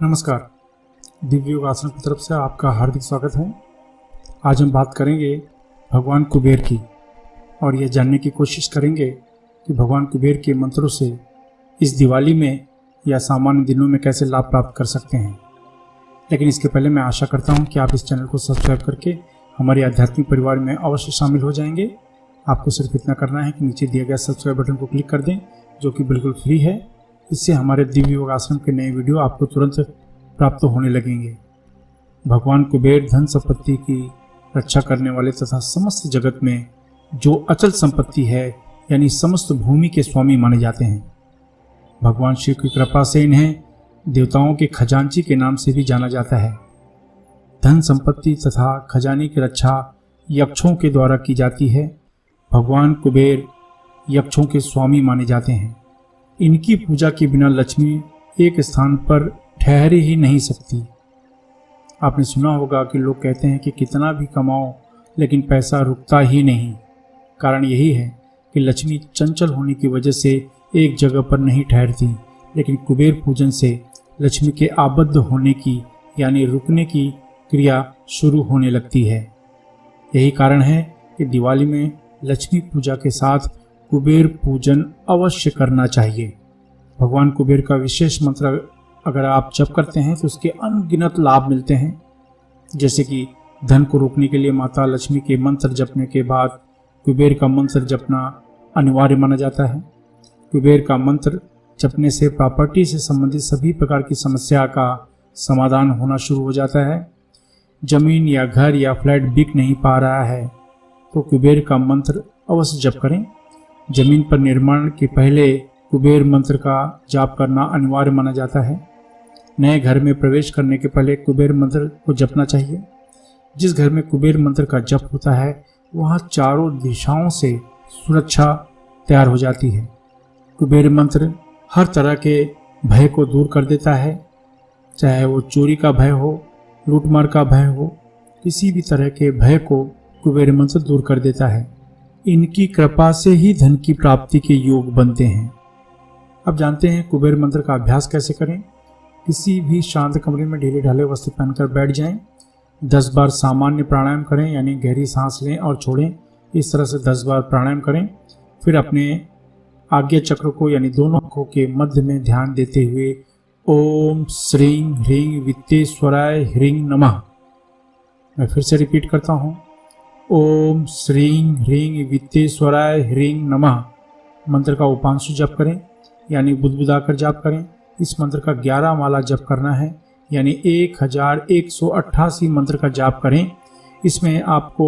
नमस्कार। दिव्य योग आश्रम की तरफ से आपका हार्दिक स्वागत है। आज हम बात करेंगे भगवान कुबेर की और यह जानने की कोशिश करेंगे कि भगवान कुबेर के मंत्रों से इस दिवाली में या सामान्य दिनों में कैसे लाभ प्राप्त कर सकते हैं। लेकिन इसके पहले मैं आशा करता हूं कि आप इस चैनल को सब्सक्राइब करके हमारे आध्यात्मिक परिवार में अवश्य शामिल हो जाएंगे। आपको सिर्फ इतना करना है कि नीचे दिए गए सब्सक्राइब बटन को क्लिक कर दें, जो कि बिल्कुल फ्री है। इससे हमारे दिव्य योग आश्रम के नए वीडियो आपको तुरंत प्राप्त होने लगेंगे। भगवान कुबेर धन संपत्ति की रक्षा करने वाले तथा समस्त जगत में जो अचल संपत्ति है यानी समस्त भूमि के स्वामी माने जाते हैं। भगवान शिव की कृपा से इन्हें देवताओं के खजांची के नाम से भी जाना जाता है। धन संपत्ति तथा खजाने की रक्षा यक्षों के द्वारा की जाती है। भगवान कुबेर यक्षों के स्वामी माने जाते हैं। इनकी पूजा के बिना लक्ष्मी एक स्थान पर ठहर ही नहीं सकती। आपने सुना होगा कि लोग कहते हैं कि कितना भी कमाओ लेकिन पैसा रुकता ही नहीं। कारण यही है कि लक्ष्मी चंचल होने की वजह से एक जगह पर नहीं ठहरती, लेकिन कुबेर पूजन से लक्ष्मी के आबद्ध होने की यानी रुकने की क्रिया शुरू होने लगती है। यही कारण है कि दिवाली में लक्ष्मी पूजा के साथ कुबेर पूजन अवश्य करना चाहिए। भगवान कुबेर का विशेष मंत्र अगर आप जप करते हैं तो उसके अनगिनत लाभ मिलते हैं। जैसे कि धन को रोकने के लिए माता लक्ष्मी के मंत्र जपने के बाद कुबेर का मंत्र जपना अनिवार्य माना जाता है। कुबेर का मंत्र जपने से प्रॉपर्टी से संबंधित सभी प्रकार की समस्या का समाधान होना शुरू हो जाता है। जमीन या घर या फ्लैट बिक नहीं पा रहा है तो कुबेर का मंत्र अवश्य जप करें। जमीन पर निर्माण के पहले कुबेर मंत्र का जाप करना अनिवार्य माना जाता है। नए घर में प्रवेश करने के पहले कुबेर मंत्र को जपना चाहिए। जिस घर में कुबेर मंत्र का जप होता है वहाँ चारों दिशाओं से सुरक्षा तैयार हो जाती है। कुबेर मंत्र हर तरह के भय को दूर कर देता है, चाहे वो चोरी का भय हो, लूटमार का भय हो, किसी भी तरह के भय को कुबेर मंत्र दूर कर देता है। इनकी कृपा से ही धन की प्राप्ति के योग बनते हैं। अब जानते हैं कुबेर मंत्र का अभ्यास कैसे करें। किसी भी शांत कमरे में ढीले ढाले वस्त्र पहनकर बैठ जाएं। 10 बार सामान्य प्राणायाम करें यानी गहरी सांस लें और छोड़ें। इस तरह से 10 बार प्राणायाम करें। फिर अपने आज्ञा चक्र को यानी दोनों आंखों के मध्य में ध्यान देते हुए ओम श्रीं ह्रीं वित्तेश्वराय ह्रीं नमः। मैं फिर से रिपीट करता हूँ, ओम श्रीं ह्रीं वित्तेश्वराय ह्रीं नमः मंत्र का उपांशु जप करें यानी बुदबुदाकर जाप करें। इस मंत्र का 11 माला जप करना है यानी 1188 मंत्र का जाप करें। इसमें आपको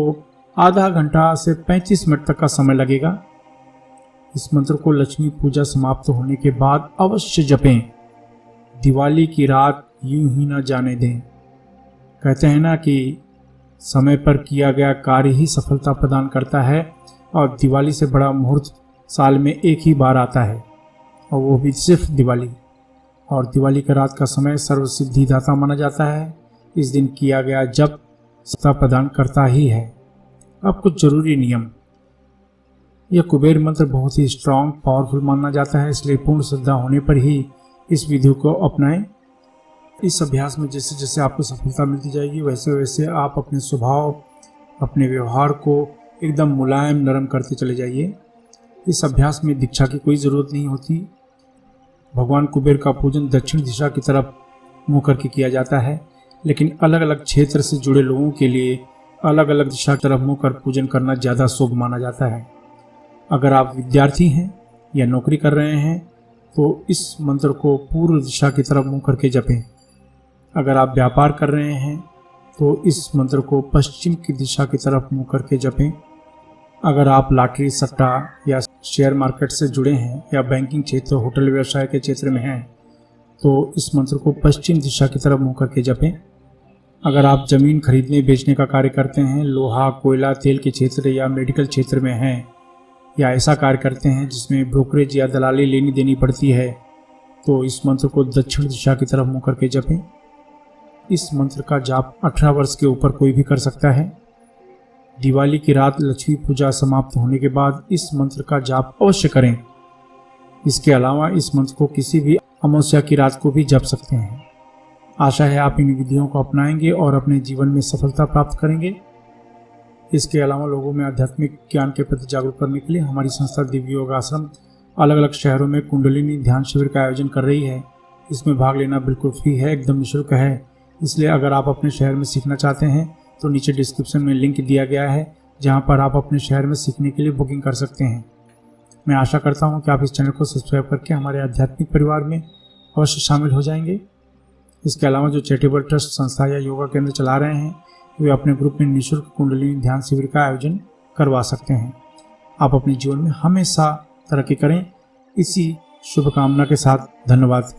आधा घंटा से 35 मिनट तक का समय लगेगा। इस मंत्र को लक्ष्मी पूजा समाप्त होने के बाद अवश्य जपें। दिवाली की रात यूं ही ना जाने दें। कहते हैं ना कि समय पर किया गया कार्य ही सफलता प्रदान करता है और दिवाली से बड़ा मुहूर्त साल में एक ही बार आता है और वो भी सिर्फ दिवाली। और दिवाली की रात का समय सर्वसिद्धिदाता माना जाता है। इस दिन किया गया जप सफलता प्रदान करता ही है। अब कुछ जरूरी नियम। यह कुबेर मंत्र बहुत ही स्ट्रांग पावरफुल माना जाता है, इसलिए पूर्ण श्रद्धा होने पर ही इस विधि को अपनाएं। इस अभ्यास में जैसे जैसे आपको सफलता मिलती जाएगी वैसे वैसे आप अपने स्वभाव अपने व्यवहार को एकदम मुलायम नरम करते चले जाइए। इस अभ्यास में दीक्षा की कोई ज़रूरत नहीं होती। भगवान कुबेर का पूजन दक्षिण दिशा की तरफ मुँह करके किया जाता है, लेकिन अलग अलग क्षेत्र से जुड़े लोगों के लिए अलग अलग दिशा की तरफ मुँह कर पूजन करना ज़्यादा शुभ माना जाता है। अगर आप विद्यार्थी हैं या नौकरी कर रहे हैं तो इस मंत्र को पूर्व दिशा की तरफ मुँह करके जपें। अगर आप व्यापार कर रहे हैं तो इस मंत्र को पश्चिम की दिशा की तरफ मुँह करके जपें। अगर आप लॉटरी सट्टा या शेयर मार्केट से जुड़े हैं या बैंकिंग क्षेत्र होटल व्यवसाय के क्षेत्र में हैं तो इस मंत्र को पश्चिम दिशा की तरफ मुँह करके जपें। अगर आप ज़मीन खरीदने बेचने का कार्य करते हैं, लोहा कोयला तेल के क्षेत्र या मेडिकल क्षेत्र में हैं या ऐसा कार्य करते हैं जिसमें ब्रोकरेज या दलाली लेनी देनी पड़ती है तो इस मंत्र को दक्षिण दिशा की तरफ मुँह करके जपें। इस मंत्र का जाप 18 वर्ष के ऊपर कोई भी कर सकता है। दिवाली की रात लक्ष्मी पूजा समाप्त होने के बाद इस मंत्र का जाप अवश्य करें। इसके अलावा इस मंत्र को किसी भी अमावस्या की रात को भी जप सकते हैं। आशा है आप इन विधियों को अपनाएंगे और अपने जीवन में सफलता प्राप्त करेंगे। इसके अलावा लोगों में आध्यात्मिक ज्ञान के प्रति जागरूक करने के लिए हमारी संस्था दिव्य योग आश्रम अलग अलग शहरों में कुंडलिनी ध्यान शिविर का आयोजन कर रही है। इसमें भाग लेना बिल्कुल फ्री है, एकदम निःशुल्क है। इसलिए अगर आप अपने शहर में सीखना चाहते हैं तो नीचे डिस्क्रिप्शन में लिंक दिया गया है, जहां पर आप अपने शहर में सीखने के लिए बुकिंग कर सकते हैं। मैं आशा करता हूं कि आप इस चैनल को सब्सक्राइब करके हमारे आध्यात्मिक परिवार में अवश्य शामिल हो जाएंगे। इसके अलावा जो चैरिटेबल ट्रस्ट, संस्था या योगा केंद्र चला रहे हैं वे अपने ग्रुप में निःशुल्क कुंडलिनी ध्यान शिविर का आयोजन करवा सकते हैं। आप अपने जीवन में हमेशा तरक्की करें, इसी शुभकामना के साथ धन्यवाद।